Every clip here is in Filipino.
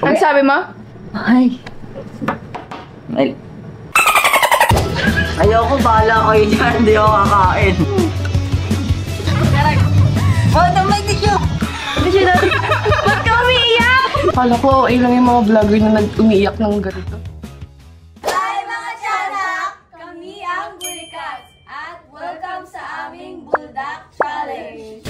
Ano sabi mo? Ay. Ayoko, bahala kayo dyan. Hindi ako kakain. Ba't may tissue? Tissue natin. Ba't ka umiiyak? Kala ko, ilang yung mga vlogger na umiiyak ng ganito. Hi mga tiyanak! Kami ang Bulikats at welcome sa aming Buldak Challenge!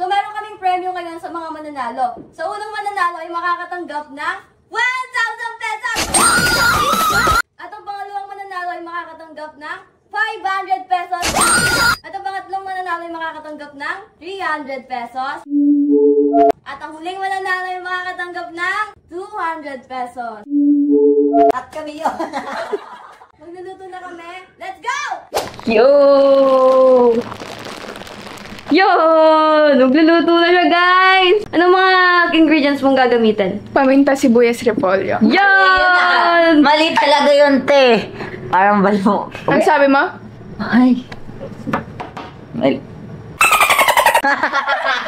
So meron kaming premyo ngayon sa mga mananalo. Sa unang mananalo ay makakatanggap ng 1,000 pesos! At ang pangalawang mananalo ay makakatanggap ng 500 pesos! At ang pangatlong mananalo ay makakatanggap ng 300 pesos! At ang huling mananalo ay makakatanggap ng 200 pesos! At kami yun! Magluluto na kami! Let's go! Yo! Yun! Nagluluto na siya, guys! Anong mga ingredients mong gagamitin? Paminta, sibuyas, repolyo. Yun! Mali talaga yun, te. Parang balo. Ano sabi mo? Ay.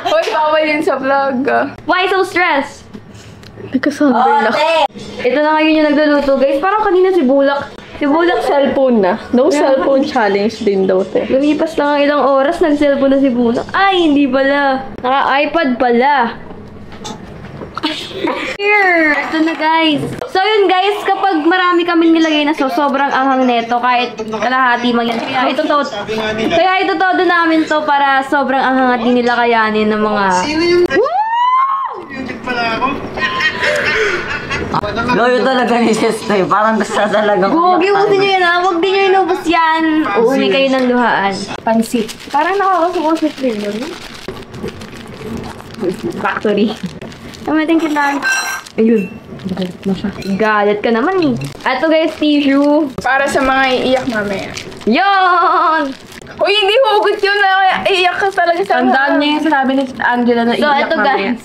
Hoy, bawal yun sa vlog. Why so stressed? Nagkasabi lang. Ito na ngayon yung nagluluto, guys. Parang kanina si Bulak. Si Bulak cellphone na. No cellphone challenge din daw, te. Lumipas lang ang ilang oras, nag-cellphone na si Bulak. Ay, hindi pala. Naka-iPad pala. Here! Ito na, guys. So, yun, guys. Kapag marami kaming nilagay na sobrang anghang neto, kahit kalahati man yan. Kaya ito todo namin to para sobrang anghang at di nila kayanin ng mga... Loyo talaga ni Sestay. Parang gusto talaga. Huwag iusin nyo yan, ha? Huwag din nyo inubos yan. Uumi kayo ng luhaan. Pansit. Parang nakakasukosit din yun. Factory. Kamating kita. Ayun. Galit na siya. Galit ka naman eh. Ato guys, tissue. Para sa mga iiyak mamaya. Yon! Uy, hindi hugot yun na iiyak ka talaga sa tandaan niya yung sinabi ni Angela na iiyak mamaya. So, ito guys.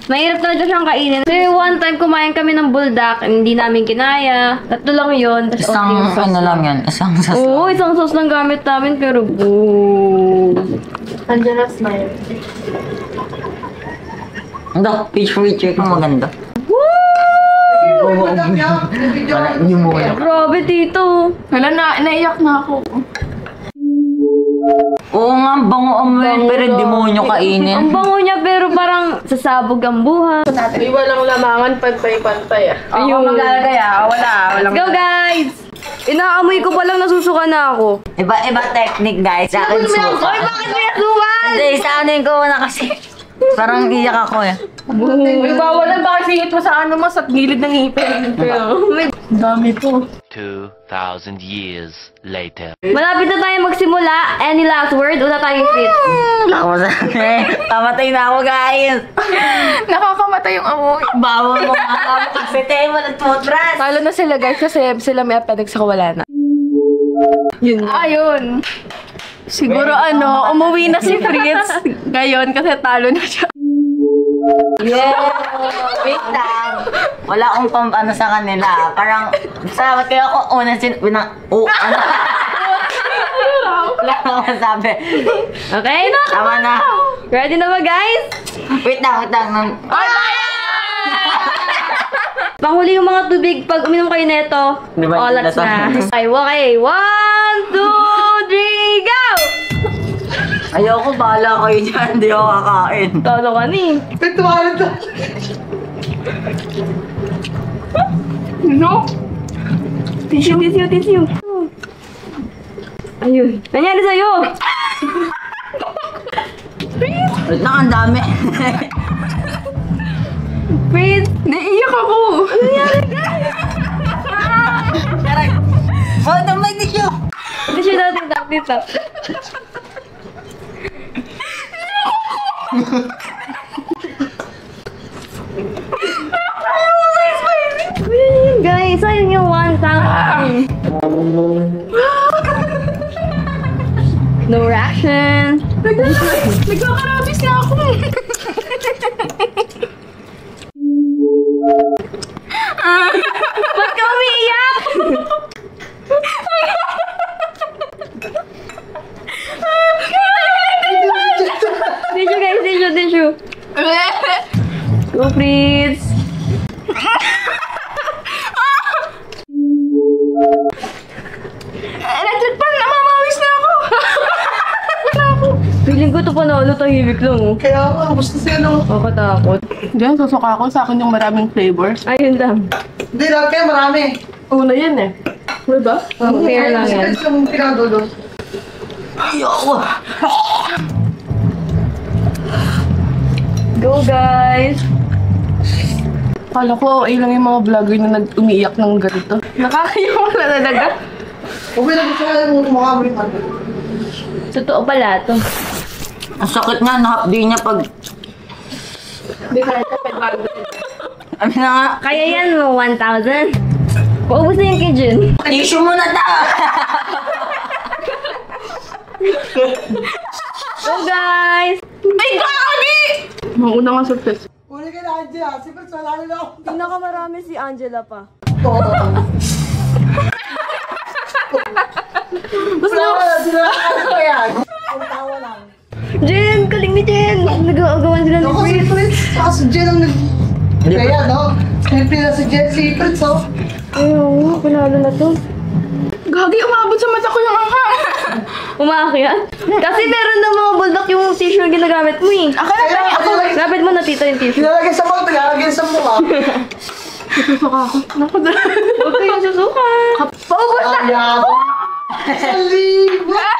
Mahirap talaga siyang kainin. Kasi one time kumain kami ng buldak, hindi namin kinaya. Tatlo lang yun. Isang ano lang yan. Isang sauce. Oo, isang sauce lang gamit namin. Pero boom. Angela smile. Ando, picture ko maganda. Woo! Wala, hindi mo wala. Grabe, tito. Wala na, naiyak na ako. Oo nga, bango ang pero demonyo kainin. Ang bango niya pero parang sasabog ang buhay. May walang lamangan, pantay-pantay ah. Ayun. Maglalagay ah, wala. Let's go, guys! Inaamoy ko palang nasusuka na ako. Iba technique, guys. Sa akin suka. Ay, bakit may asukan? Hindi, sa anin ko na kasi. Parang iyak ako eh. Uy, bawal lang, baka singit mo sa ano mo, sa gilid ng ngipin. Dami po. 2,000 years later. Malapit na tayo magsimula. Any last word? Una tayong Fritz. Ako sabi. Pamatay na ako, guys. Nakakamatay yung amoy. Bawal mo nga kasi tayo mo ng toothbrush. Talo na sila guys kasi sila may appendix ako wala na. Yun. Ayun. Siguro umuwi na si Fritz ngayon kasi talo na siya. Yeah! Wait lang. Wala akong pampano sa kanila. Parang, salamat kayo ako. Una ano? Wala akong masabi. Okay? Tama na. Ready na ba, guys? Wait lang. Panghuli yung mga tubig. Pag uminom kayo neto, Di ba, olats na. Ay, okay. 1, 2, 3, go! Ayoko, bahala kayo dyan. Hindi ako kakain. Talo ka ni. No? Tissue. Ayun. Nangyari sa'yo? Wait lang, ang dami. Fritz. Naiiyak ako. Ano nangyari, guys? Oh, may tissue. Tissue natin dito. Guys, sayang yung 1,000. No reaction. Nagkakarabis na ako. Ba't ka umiiyak? Tissue guys, tissue. Go Fritz. tahimik lang, oh. Kaya nga, gusto siya no. Nakakatakot. Diyan, susuka ko sa akin yung maraming flavor. Ayun lang. Hindi lahat kayo marami. Una yan eh. Diba? Fair lang yan. Ito yung pinadulo. Go, guys! Kala ko, ay lang yung mga vlogger na umiiyak ng ganito. Nakakayawa na talaga. Huwag na gusto kayo yung mga Amerikan. Totoo pala to. Ang sakit nga, nahapdi niya pag... Hindi ka ito, pagbago. Ano na nga? Kaya yan mo, 1,000. Paubos na yung kay Jun. Tissue mo na ta! Go, guys! Ay, gagi! Mauna nga surprise. Huli ka na, Angela. Si Prince, wala na ako. Pinakamarami si Angela pa. Oo. Wala na, sila ako yan. Ang tawa lang. Jen! Galing ni Jen! Nag-aagawan sila ni Ako si Prince. Prince, ako si Jen ang nag... Kaya, no? Siyempre na si Jen, si Prince, oh. Ayun, panalo na to. Gagi, umabot sa mata ko yung anghang. Umakyat? Kasi meron na mga bulldog yung tissue na ginagamit mo eh. Kaya, ako lang. Lapit mo na tita yung tissue. Nilalagay sa mouth, nilalagay sa mukha. Susuka ako. Naku, Huwag kayong susuka. Paubos na! Ayaw. Salim! Wala,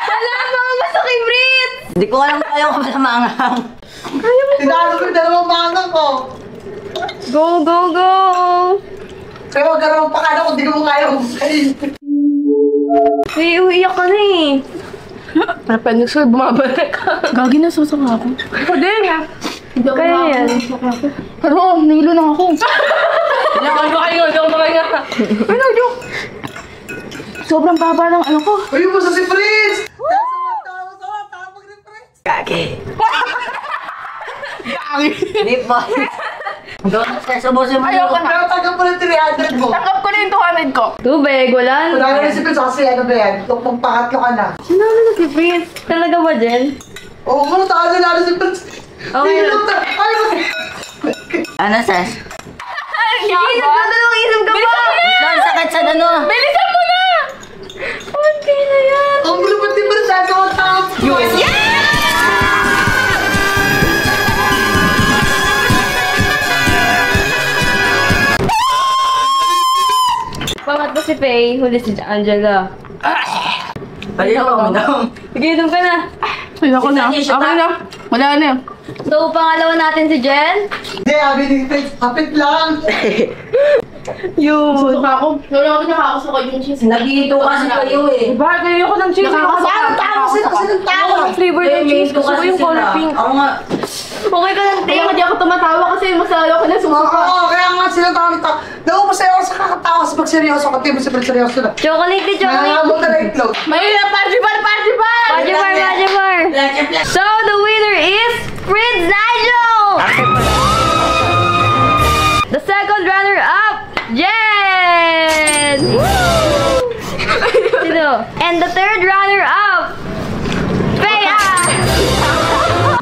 paubos na kay Brit! Hindi ko alam kaya ko pala maanghang. Tinalo ko yung dalawang mangang ko. Go, go, go! Kaya huwag ka naman pakala kung di ko kaya kumain. Hey, uiyak ka na eh. Appendix ko, bumabalik. Gagi, nasusuka ako. Ako din ha. Hindi ako Kaya yan. Pero, nilo na ako. Hindi ako makahinga, hindi ako makahinga. Ano, joke? Sobrang baba ng ano ko. Uy, mo sa si Prince! Tawa, tapag ni Prince! Gagi. Hindi po. Doon sa subusin mo. Ayoko na. Pero tagam mo ng 300 mo. Tanggap ko na yung 200 ko. Tubig, wala Wala na. na si Prince kasi ano ba yan? Magpakatlo ka na. Sinalo na si Prince. Talaga ba, Jen? Oo, muna tayo na si Prince. Okay Hindi lang. lang ay, Ano, Sas? Hindi, nagdadalawang isip ka pa! Ang sakit sa ano? Bilisan mo na! Okay na yan. ang lupit ni Prince sa mga tao. Pangatlo si Faye, huli si Angela. Pwede ko uminom. Sige, inom ka na. Ayoko na. Okay na. Wala na. So, pangalawa natin si Jen. Hindi, sabi ni Prince, kapit lang. Susuka ako. Wala ako nakakasuka yung cheese. Nagihito kasi kayo eh. Diba? Kaya ko ng cheese. Paano tao sila kasi ng tao? Flavor ng cheese. Gusto ko yung color pink. Ako nga. Okay ka lang, Kaya Tay. hindi ako tumatawa kasi masala ko na susuka. Oo, kaya nga sila tao. Naumasaya ako sa kakatawa kasi pag seryoso ka, di mo si Prince seryoso na. Chocolate, chocolate. Nangangamot na na itlog. May party bar! Majamar, Majamar. So, the winner is Prince Nigel! The second runner-up, Jen! Sino? And the third runner-up, Freya!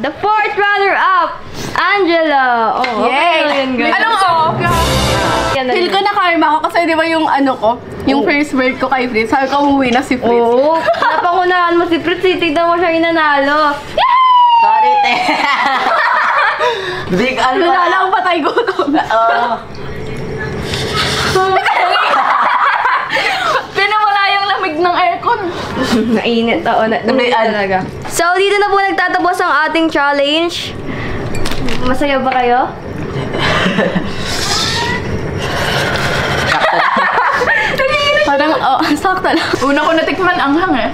The fourth runner-up, Angela! Oh, okay lang yun, guys. Alam mo, Yan na feel yun. ko na karma ko kasi di ba yung ano ko, yung first word ko kay Fritz, sabi ko umuwi na si Fritz. Oo, napangunahan mo si Fritz, tignan mo siya inanalo. Sorry, te. Big ano. Wala akong patay gutom. Oo. Pinawala yung lamig ng aircon. Nainit, oo. Nainit talaga. So, dito na po nagtatapos ang ating challenge. Masaya ba kayo? Parang, sakto lang. Una ko natikman ang hang eh.